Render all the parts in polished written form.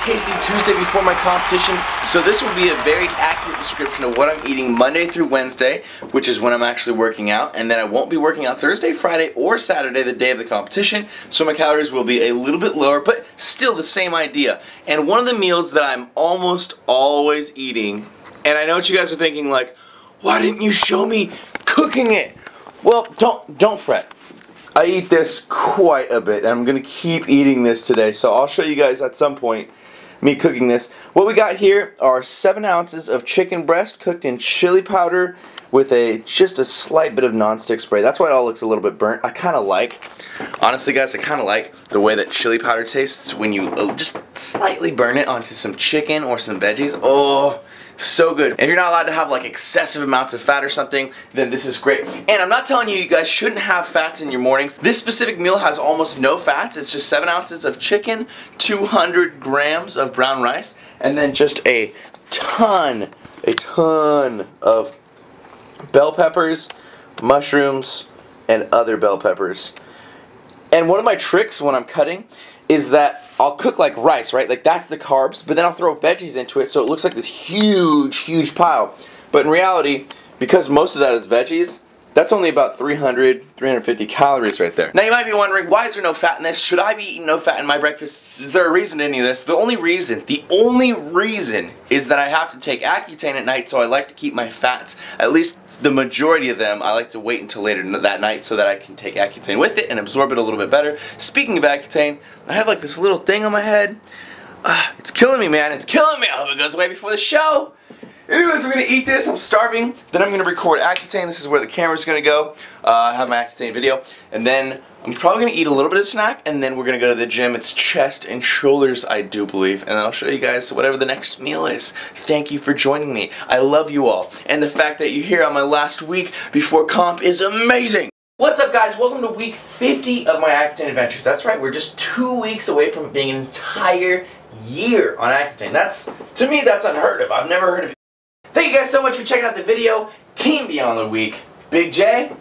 Tasty Tuesday before my competition, so this will be a very accurate description of what I'm eating Monday through Wednesday, which is when I'm actually working out, and then I won't be working out Thursday, Friday, or Saturday, the day of the competition, so my calories will be a little bit lower, but still the same idea. And one of the meals that I'm almost always eating, and I know what you guys are thinking, like, why didn't you show me cooking it? Well, don't fret. I eat this quite a bit, and I'm going to keep eating this today, so I'll show you guys at some point me cooking this. What we got here are 7 ounces of chicken breast cooked in chili powder with just a slight bit of nonstick spray. That's why it all looks a little bit burnt. I kind of like, honestly guys, I kind of like the way that chili powder tastes when you just slightly burn it onto some chicken or some veggies. Oh, so good. If you're not allowed to have like excessive amounts of fat or something, then this is great. And I'm not telling you you guys shouldn't have fats in your mornings. This specific meal has almost no fats. It's just 7 ounces of chicken, 200 grams of brown rice, and then just a ton of bell peppers, mushrooms, and other bell peppers. And one of my tricks when I'm cutting is that I'll cook like rice, right? Like that's the carbs, but then I'll throw veggies into it so it looks like this huge pile. But in reality, because most of that is veggies, that's only about 350 calories right there. Now you might be wondering, why is there no fat in this? Should I be eating no fat in my breakfast? Is there a reason to any of this? The only reason is that I have to take Accutane at night, so I like to keep my fats, at least the majority of them, I like to wait until later that night so that I can take Accutane with it and absorb it a little bit better. Speaking of Accutane, I have like this little thing on my head. It's killing me, man. It's killing me. I hope it goes away before the show. Anyways, I'm going to eat this. I'm starving. Then I'm going to record Accutane. This is where the camera's going to go. I have my Accutane video. And then I'm probably going to eat a little bit of snack. And then we're going to go to the gym. It's chest and shoulders, I do believe. And I'll show you guys whatever the next meal is. Thank you for joining me. I love you all. And the fact that you're here on my last week before comp is amazing. What's up, guys? Welcome to week 50 of my Accutane adventures. That's right. We're just 2 weeks away from being an entire year on Accutane. To me, that's unheard of. I've never heard of it. Thank you guys so much for checking out the video. Team Beyond the Week. Big J.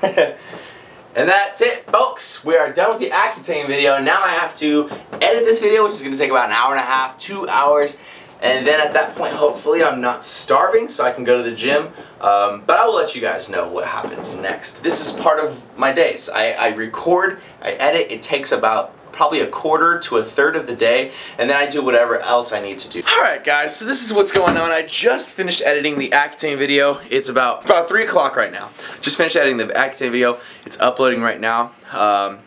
And that's it, folks. We are done with the Accutane video. Now I have to edit this video, which is going to take about an hour and a half, 2 hours. And then at that point, hopefully I'm not starving so I can go to the gym. But I will let you guys know what happens next. This is part of my days. I record, I edit. It takes about probably a quarter to a third of the day, and then I do whatever else I need to do. Alright guys, so this is what's going on. I just finished editing the Accutane video. It's about 3 o'clock right now. Just finished editing the Accutane video. It's uploading right now.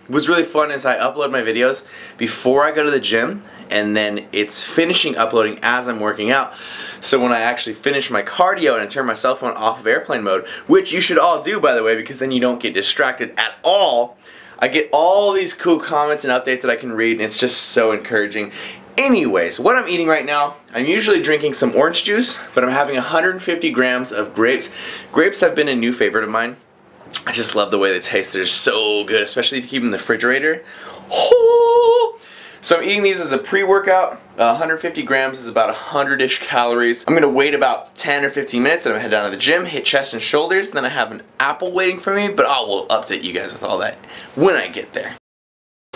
What's really fun is I upload my videos before I go to the gym, and then it's finishing uploading as I'm working out. So when I actually finish my cardio and I turn my cell phone off of airplane mode, which you should all do by the way, because then you don't get distracted at all, I get all these cool comments and updates that I can read, and it's just so encouraging. Anyways, what I'm eating right now, I'm usually drinking some orange juice, but I'm having 150 grams of grapes. Grapes have been a new favorite of mine. I just love the way they taste. They're so good, especially if you keep them in the refrigerator. Oh! So I'm eating these as a pre-workout. 150 grams is about 100-ish calories. I'm going to wait about 10 or 15 minutes, then I'm going to head down to the gym, hit chest and shoulders, then I have an apple waiting for me, but I will update you guys with all that when I get there.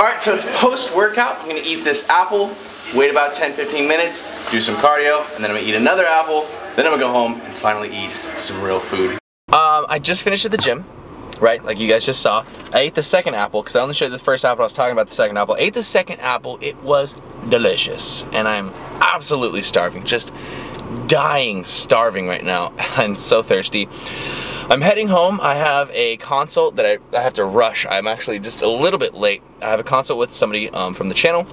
Alright, so it's post-workout. I'm going to eat this apple, wait about 10-15 minutes, do some cardio, and then I'm going to eat another apple, then I'm going to go home and finally eat some real food. I just finished at the gym. Right, like you guys just saw. I ate the second apple, because I only showed you the first apple, I was talking about the second apple. I ate the second apple, it was delicious. And I'm absolutely starving, just dying starving right now, and so thirsty. I'm heading home. I have a consult that I have to rush. I'm actually just a little bit late. I have a consult with somebody from the channel.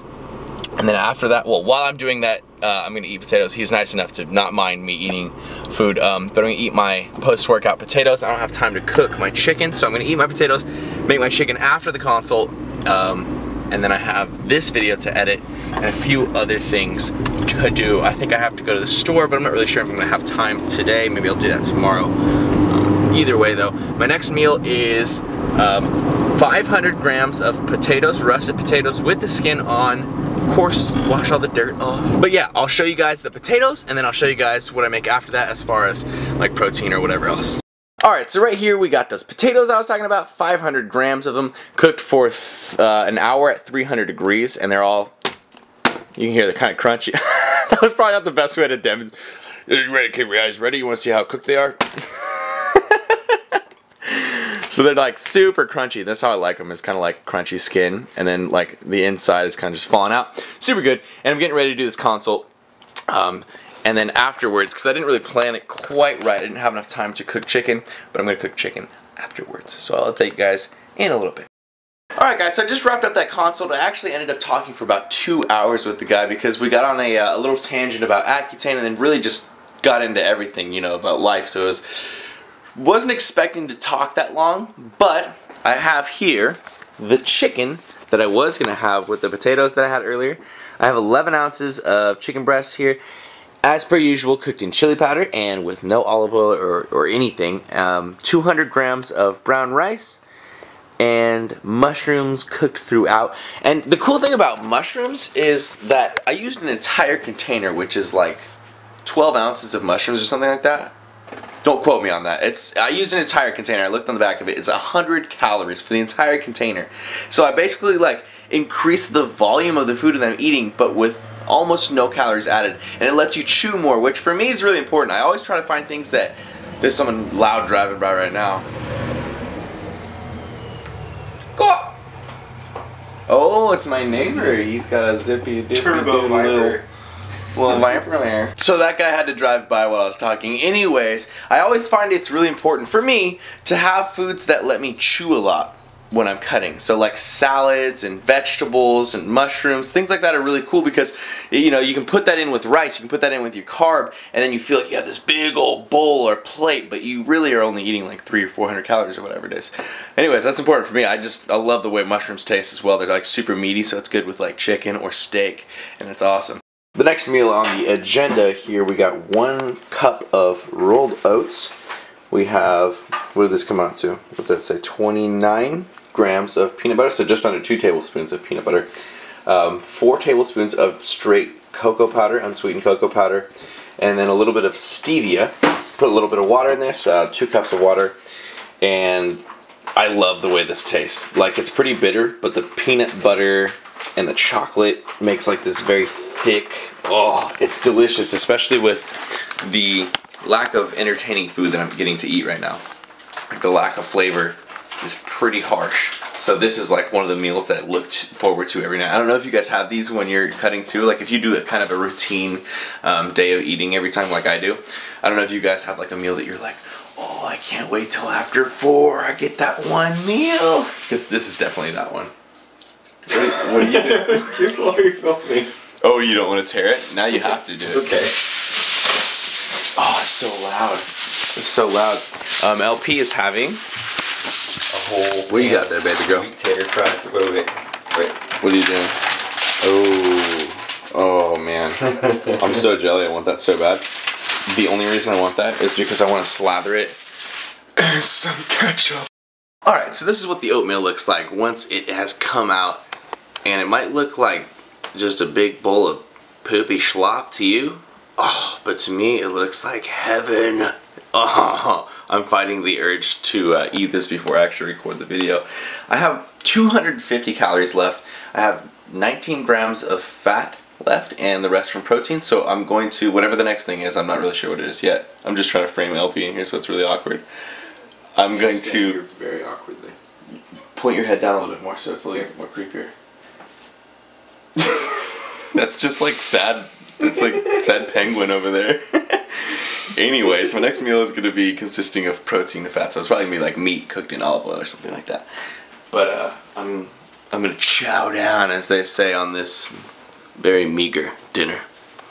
And then after that, well, while I'm doing that, I'm going to eat potatoes. He's nice enough to not mind me eating food, but I'm going to eat my post-workout potatoes. I don't have time to cook my chicken, so I'm going to eat my potatoes, make my chicken after the consult, and then I have this video to edit and a few other things to do. I think I have to go to the store, but I'm not really sure if I'm going to have time today. Maybe I'll do that tomorrow. Either way, though, my next meal is 500 grams of potatoes, russet potatoes with the skin on. Of course, wash all the dirt off. But yeah, I'll show you guys the potatoes, and then I'll show you guys what I make after that as far as like protein or whatever else. Alright, so right here we got those potatoes I was talking about, 500 grams of them, cooked for an hour at 300 degrees, and they're all You can hear they're kind of crunchy. That was probably not the best way to demonstrate. Are you ready? Okay, you guys ready? You want to see how cooked they are? So they're like super crunchy. That's how I like them. It's kind of like crunchy skin, and then like the inside is kind of just falling out. Super good. And I'm getting ready to do this consult. And then afterwards, because I didn't really plan it quite right, I didn't have enough time to cook chicken, but I'm going to cook chicken afterwards. So I'll update you guys in a little bit. Alright guys, so I just wrapped up that consult. I actually ended up talking for about 2 hours with the guy because we got on a little tangent about Accutane and then really just got into everything, you know, about life. So wasn't expecting to talk that long, but I have here the chicken that I was going to have with the potatoes that I had earlier. I have 11 ounces of chicken breast here, as per usual, cooked in chili powder and with no olive oil or anything. 200 grams of brown rice and mushrooms cooked throughout. And the cool thing about mushrooms is that I used an entire container, which is like 12 ounces of mushrooms or something like that. Don't quote me on that. I used an entire container. I looked on the back of it. It's 100 calories for the entire container. So I basically like increased the volume of the food that I'm eating, but with almost no calories added. And it lets you chew more, which for me is really important. I always try to find things that there's someone loud driving by right now. Go! Oh, it's my neighbor. He's got a zippy dippy Turbo Viper. Little viper there. So that guy had to drive by while I was talking. Anyways, I always find it's really important for me to have foods that let me chew a lot when I'm cutting. So like salads and vegetables and mushrooms, things like that are really cool because, you know, you can put that in with rice, you can put that in with your carb, and then you feel like you have this big old bowl or plate, but you really are only eating like 300 or 400 calories or whatever it is. Anyways, that's important for me. I love the way mushrooms taste as well. They're like super meaty, so it's good with like chicken or steak, and it's awesome. The next meal on the agenda here, we got 1 cup of rolled oats. We have, what did this come out to? What's that say? 29 grams of peanut butter, so just under 2 tablespoons of peanut butter. 4 tablespoons of straight cocoa powder, unsweetened cocoa powder, and then a little bit of stevia. Put a little bit of water in this, 2 cups of water, and I love the way this tastes. Like, it's pretty bitter, but the peanut butter and the chocolate makes like this very thick, oh, it's delicious, especially with the lack of entertaining food that I'm getting to eat right now. Like the lack of flavor is pretty harsh. So this is like one of the meals that I look forward to every night. I don't know if you guys have these when you're cutting too, like if you do a kind of a routine day of eating every time like I do. I don't know if you guys have like a meal that you're like, oh, I can't wait till after 4, I get that one meal. Because this is definitely that one. What are you doing? Why are you filming? Oh, you don't want to tear it? Now you have to do it. Okay. Oh, it's so loud. It's so loud. LP is having a whole... What do you got there, baby girl? Sweet tater fries. Wait. What are you doing? Oh man. I'm so jelly. I want that so bad. The only reason I want that is because I want to slather it in some ketchup. Alright, so this is what the oatmeal looks like once it has come out. And it might look like just a big bowl of poopy slop to you. Oh, but to me it looks like heaven. Oh, I'm fighting the urge to eat this before I actually record the video. I have 250 calories left. I have 19 grams of fat left and the rest from protein. So I'm going to, whatever the next thing is, I'm not really sure what it is yet. I'm just trying to frame LP in here so it's really awkward. I'm going to very awkwardly point your head down a little bit more so it's a little more creepier. That's just like sad. It's like sad penguin over there. Anyways, my next meal is going to be consisting of protein and fat, so it's probably going to be like meat cooked in olive oil or something like that. But I'm going to chow down, as they say, on this very meager dinner.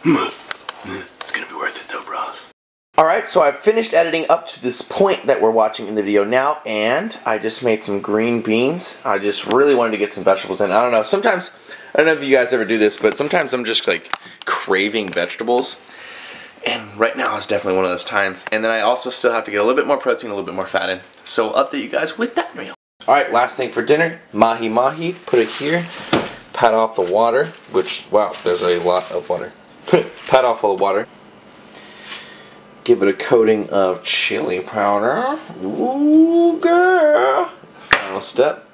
It's going to be worth it though, bros. Alright, so I've finished editing up to this point that we're watching in the video now, and I just made some green beans. I just really wanted to get some vegetables in. I don't know, sometimes, I don't know if you guys ever do this, but sometimes I'm just like craving vegetables. And right now is definitely one of those times. And then I also still have to get a little bit more protein, a little bit more fat in. So I'll update you guys with that meal. Alright, last thing for dinner, mahi-mahi. Put it here, pat off the water, which, wow, there's a lot of water. Pat off all the water. Give it a coating of chili powder. Ooh, girl. Final step.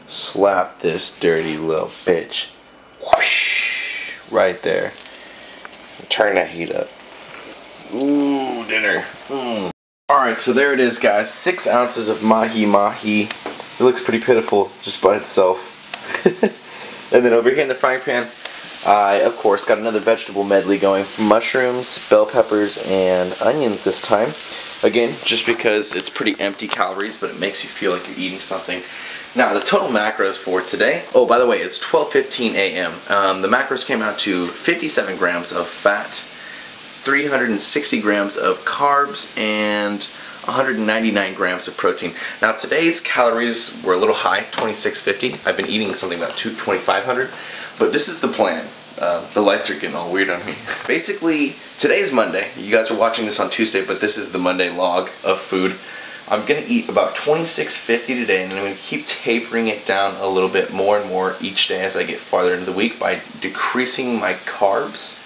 Slap this dirty little bitch. Whoosh. right there. Turn that heat up. Ooh, dinner. Alright, so there it is, guys. 6 ounces of mahi. It looks pretty pitiful just by itself. And then over here in the frying pan, I, of course, got another vegetable medley going. Mushrooms, bell peppers, and onions this time. Again, just because it's pretty empty calories, but it makes you feel like you're eating something. Now, the total macros for today, oh, by the way, it's 12:15 a.m. The macros came out to 57 grams of fat, 360 grams of carbs, and 199 grams of protein. Now, today's calories were a little high, 2650. I've been eating something about 2500, but this is the plan. The lights are getting all weird on me. Basically, today's Monday. You guys are watching this on Tuesday, but this is the Monday log of food. I'm going to eat about 2650 today, and I'm going to keep tapering it down a little bit more and more each day as I get farther into the week by decreasing my carbs,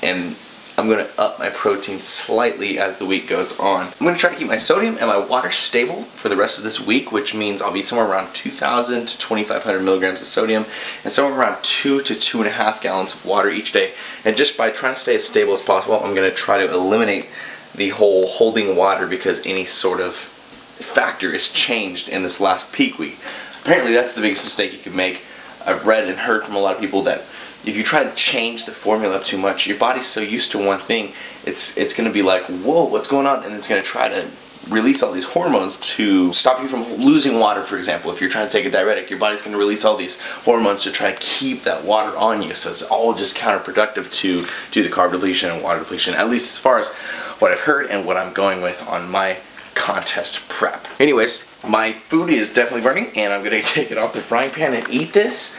and I'm going to up my protein slightly as the week goes on. I'm going to try to keep my sodium and my water stable for the rest of this week, which means I'll be somewhere around 2,000 to 2,500 milligrams of sodium and somewhere around 2 to 2.5 gallons of water each day. And just by trying to stay as stable as possible, I'm going to try to eliminate the whole holding water because any sort of factor is changed in this last peak week. Apparently that's the biggest mistake you can make. I've read and heard from a lot of people that if you try to change the formula too much, your body's so used to one thing, it's going to be like, whoa, what's going on? And it's going to try to release all these hormones to stop you from losing water, for example. If you're trying to take a diuretic, your body's going to release all these hormones to try to keep that water on you. So it's all just counterproductive to do the carb depletion and water depletion, at least as far as what I've heard and what I'm going with on my contest prep. Anyways, my food is definitely burning, and I'm going to take it off the frying pan and eat this.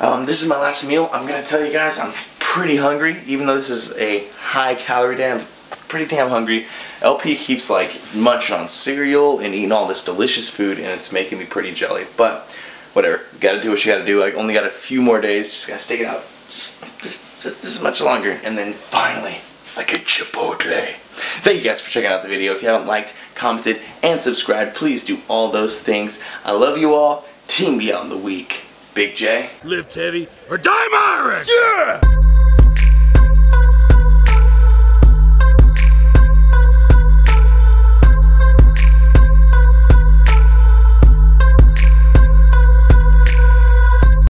This is my last meal. I'm going to tell you guys, I'm pretty hungry. Even though this is a high calorie day, I'm pretty damn hungry. LP keeps like munching on cereal and eating all this delicious food, and it's making me pretty jelly. But whatever, you gotta do what you gotta do. I only got a few more days, just gotta stick it out just this much longer. And then finally, I get Chipotle. Thank you guys for checking out the video. If you haven't liked, commented, and subscribed, please do all those things. I love you all. Team Beyond the Week. Big J. Lift heavy or die MIRIN! Yeah!